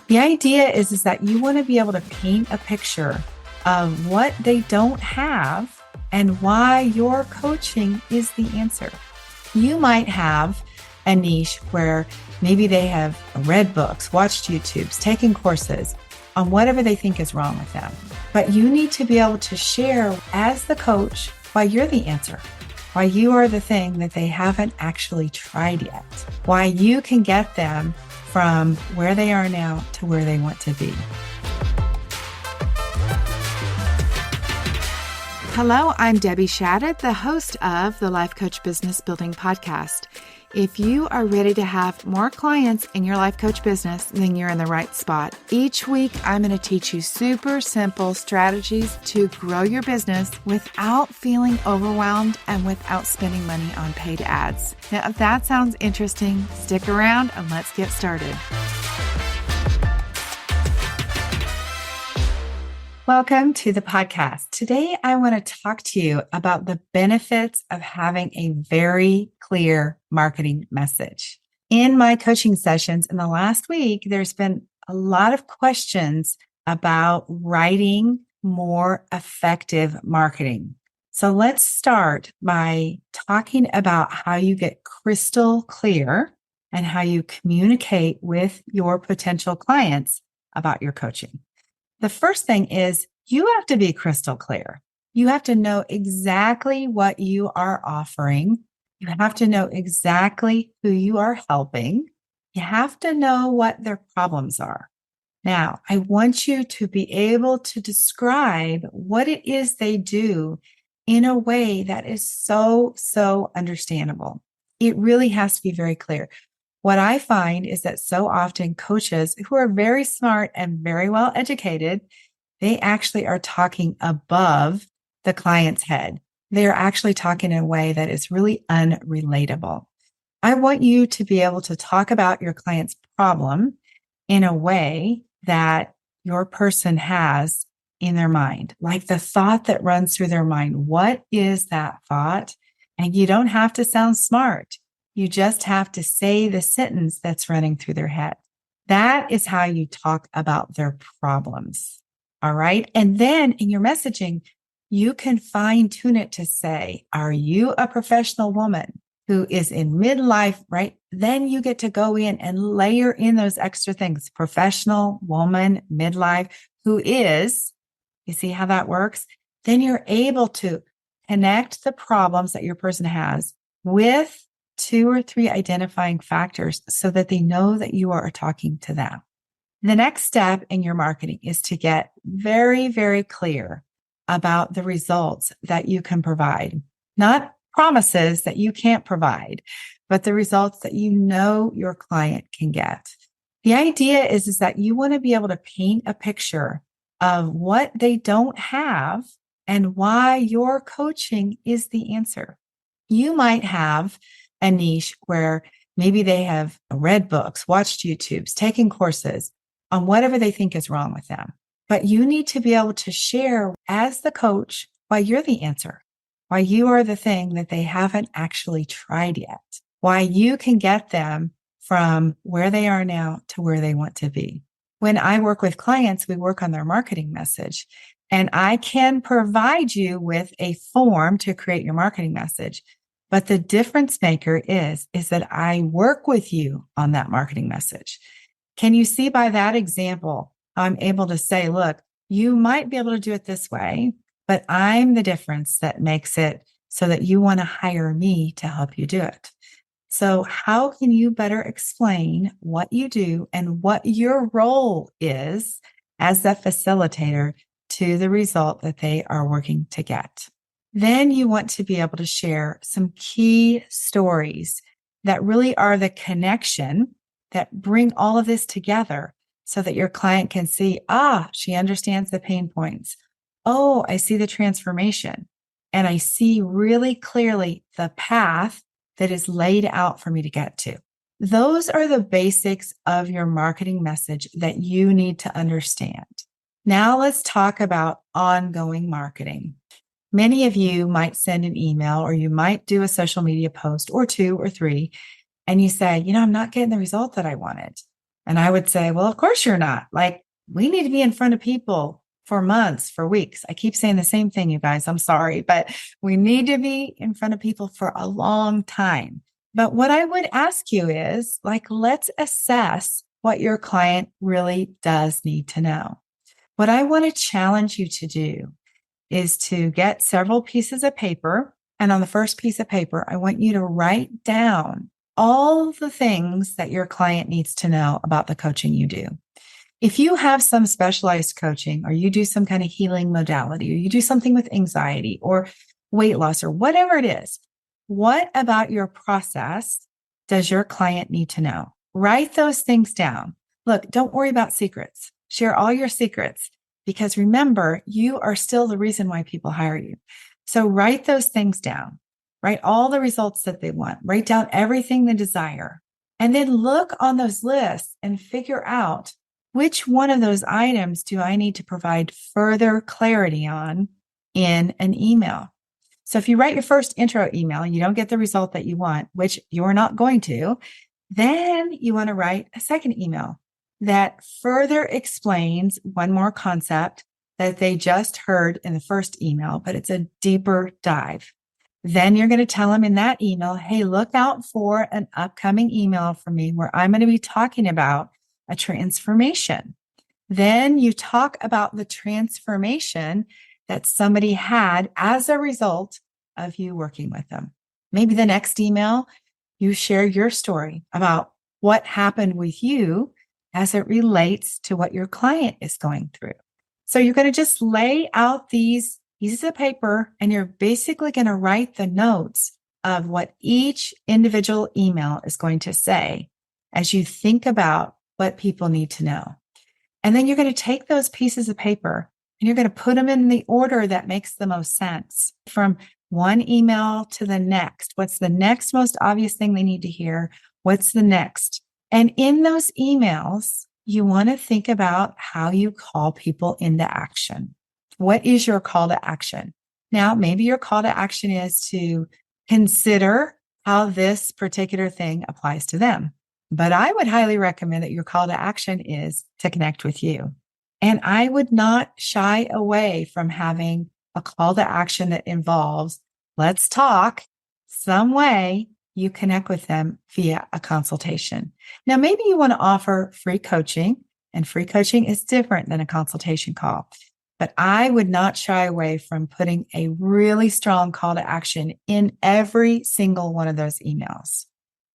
The idea is that you want to be able to paint a picture of what they don't have and why your coaching is the answer. You might have a niche where maybe they have read books, watched YouTubes, taken courses on whatever they think is wrong with them. But you need to be able to share as the coach why you're the answer, why you are the thing that they haven't actually tried yet, why you can get them from where they are now to where they want to be. Hello, I'm Debbie Shadid, the host of the Life Coach Business Building Podcast. If you are ready to have more clients in your life coach business, then you're in the right spot. Each week, I'm going to teach you super simple strategies to grow your business without feeling overwhelmed and without spending money on paid ads. Now, if that sounds interesting, stick around and let's get started. Welcome to the podcast. Today, I want to talk to you about the benefits of having a very clear marketing message. In my coaching sessions in the last week, there's been a lot of questions about writing more effective marketing. So let's start by talking about how you get crystal clear and how you communicate with your potential clients about your coaching. The first thing is you have to be crystal clear. You have to know exactly what you are offering. You have to know exactly who you are helping. You have to know what their problems are. Now, I want you to be able to describe what it is they do in a way that is so understandable. It really has to be very clear. What I find is that so often coaches who are very smart and very well educated, they actually are talking above the client's head. They're actually talking in a way that is really unrelatable. I want you to be able to talk about your client's problem in a way that your person has in their mind, like the thought that runs through their mind. What is that thought? And you don't have to sound smart. You just have to say the sentence that's running through their head. That is how you talk about their problems. All right. And then in your messaging, you can fine tune it to say, are you a professional woman who is in midlife, right? Then you get to go in and layer in those extra things. Professional woman, midlife, who is, you see how that works? Then you're able to connect the problems that your person has with 2 or 3 identifying factors so that they know that you are talking to them. The next step in your marketing is to get very clear about the results that you can provide, not promises that you can't provide, but the results that you know your client can get. The idea is that you want to be able to paint a picture of what they don't have and why your coaching is the answer. You might have a niche where maybe they have read books, watched YouTubes, taken courses on whatever they think is wrong with them. But you need to be able to share as the coach why you're the answer, why you are the thing that they haven't actually tried yet, why you can get them from where they are now to where they want to be. When I work with clients, we work on their marketing message, and I can provide you with a form to create your marketing message. But the difference maker is that I work with you on that marketing message. Can you see by that example, I'm able to say, look, you might be able to do it this way, but I'm the difference that makes it so that you want to hire me to help you do it. So how can you better explain what you do and what your role is as the facilitator to the result that they are working to get? Then you want to be able to share some key stories that really are the connection that bring all of this together so that your client can see, she understands the pain points. Oh, I see the transformation. And I see really clearly the path that is laid out for me to get to. Those are the basics of your marketing message that you need to understand. Now let's talk about ongoing marketing. Many of you might send an email or you might do a social media post or 2 or 3, and you say, I'm not getting the result that I wanted. And I would say, well, of course you're not. Like, we need to be in front of people for months, for weeks. I keep saying the same thing, you guys. I'm sorry, but we need to be in front of people for a long time. But what I would ask you is, like, let's assess what your client really does need to know. What I want to challenge you to do is to get several pieces of paper. And on the first piece of paper, I want you to write down all the things that your client needs to know about the coaching you do. If you have some specialized coaching, or you do some kind of healing modality, or you do something with anxiety or weight loss or whatever it is, what about your process does your client need to know? Write those things down. Look, don't worry about secrets. Share all your secrets, because remember, you are still the reason why people hire you. So write those things down. Write all the results that they want. Write down everything they desire. And then look on those lists and figure out, which one of those items do I need to provide further clarity on in an email? So if you write your first intro email and you don't get the result that you want, which you're not going to, then you want to write a second email that further explains one more concept that they just heard in the first email, but it's a deeper dive. Then you're going to tell them in that email, hey, look out for an upcoming email from me where I'm going to be talking about a transformation. Then you talk about the transformation that somebody had as a result of you working with them. Maybe the next email, you share your story about what happened with you as it relates to what your client is going through. So you're going to just lay out these pieces of paper, and you're basically going to write the notes of what each individual email is going to say as you think about what people need to know. And then you're going to take those pieces of paper and you're going to put them in the order that makes the most sense, from one email to the next. What's the next most obvious thing they need to hear? What's the next? And in those emails, you want to think about how you call people into action. What is your call to action? Now, maybe your call to action is to consider how this particular thing applies to them. But I would highly recommend that your call to action is to connect with you. And I would not shy away from having a call to action that involves, let's talk, some way you connect with them via a consultation. Now, maybe you want to offer free coaching, and free coaching is different than a consultation call. But I would not shy away from putting a really strong call to action in every single one of those emails.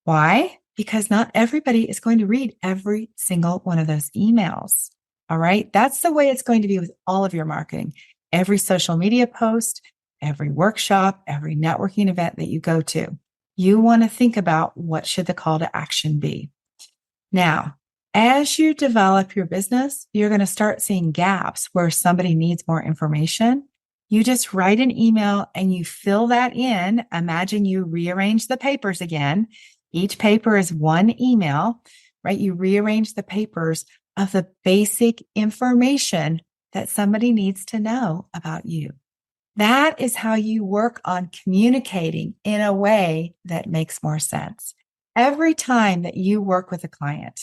Why? Because not everybody is going to read every single one of those emails. All right. That's the way it's going to be with all of your marketing. Every social media post, every workshop, every networking event that you go to, you want to think about, what should the call to action be? Now, as you develop your business, you're going to start seeing gaps where somebody needs more information. You just write an email and you fill that in. Imagine you rearrange the papers again. Each paper is one email, right? You rearrange the papers of the basic information that somebody needs to know about you. That is how you work on communicating in a way that makes more sense. Every time that you work with a client,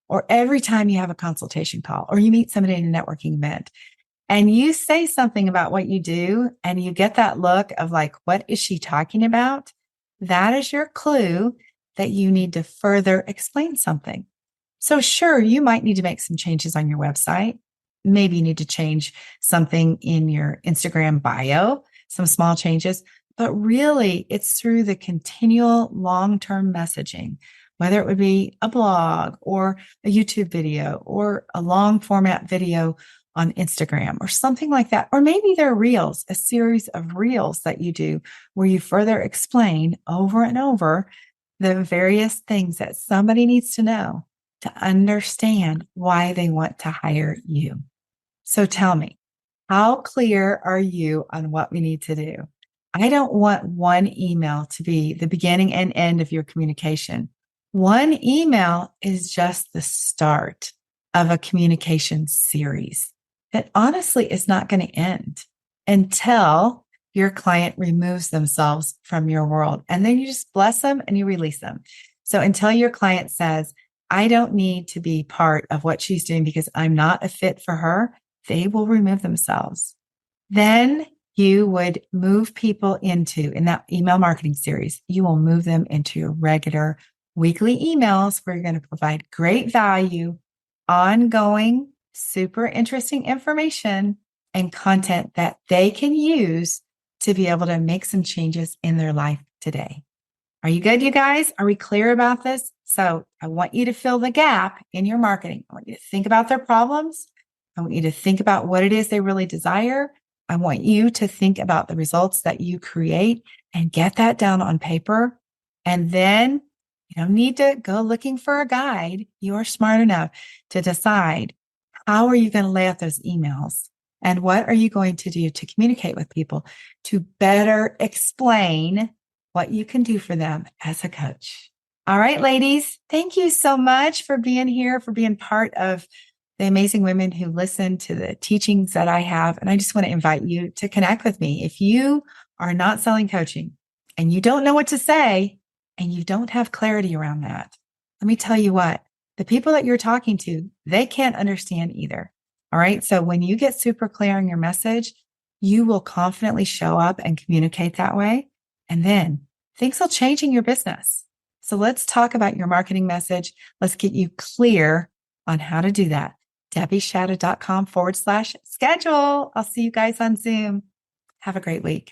or every time you have a consultation call, or you meet somebody in a networking event, and you say something about what you do, and you get that look of like, what is she talking about? That is your clue that you need to further explain something. So sure, you might need to make some changes on your website. Maybe you need to change something in your Instagram bio, some small changes, but really it's through the continual long-term messaging, whether it would be a blog or a YouTube video or a long format video on Instagram or something like that. Or maybe they're reels, a series of reels that you do where you further explain over and over the various things that somebody needs to know to understand why they want to hire you. So tell me, how clear are you on what we need to do? I don't want one email to be the beginning and end of your communication. One email is just the start of a communication series that honestly is not going to end until your client removes themselves from your world. And then you just bless them and you release them. So until your client says, I don't need to be part of what she's doing because I'm not a fit for her, they will remove themselves. Then you would move people into, in that email marketing series, you will move them into your regular weekly emails where you're going to provide great value, ongoing, super interesting information and content that they can use to be able to make some changes in their life today. Are you good, you guys? Are we clear about this? So I want you to fill the gap in your marketing. I want you to think about their problems. I want you to think about what it is they really desire. I want you to think about the results that you create and get that down on paper. And then you don't need to go looking for a guide. You are smart enough to decide how are you going to lay out those emails and what are you going to do to communicate with people to better explain what you can do for them as a coach. All right, ladies, thank you so much for being here, for being part of the amazing women who listen to the teachings that I have. And I just want to invite you to connect with me. If you are not selling coaching and you don't know what to say and you don't have clarity around that, let me tell you what, the people that you're talking to, they can't understand either. All right. So when you get super clear on your message, you will confidently show up and communicate that way. And then things will change in your business. So let's talk about your marketing message. Let's get you clear on how to do that. DebbieShadid.com/schedule. I'll see you guys on Zoom. Have a great week.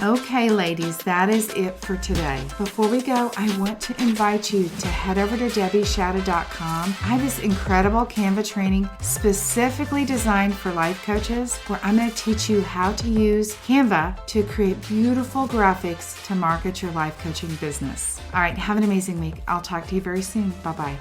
Okay, ladies, that is it for today. Before we go, I want to invite you to head over to DebbieShadid.com. I have this incredible Canva training specifically designed for life coaches where I'm going to teach you how to use Canva to create beautiful graphics to market your life coaching business. All right, have an amazing week. I'll talk to you very soon. Bye-bye.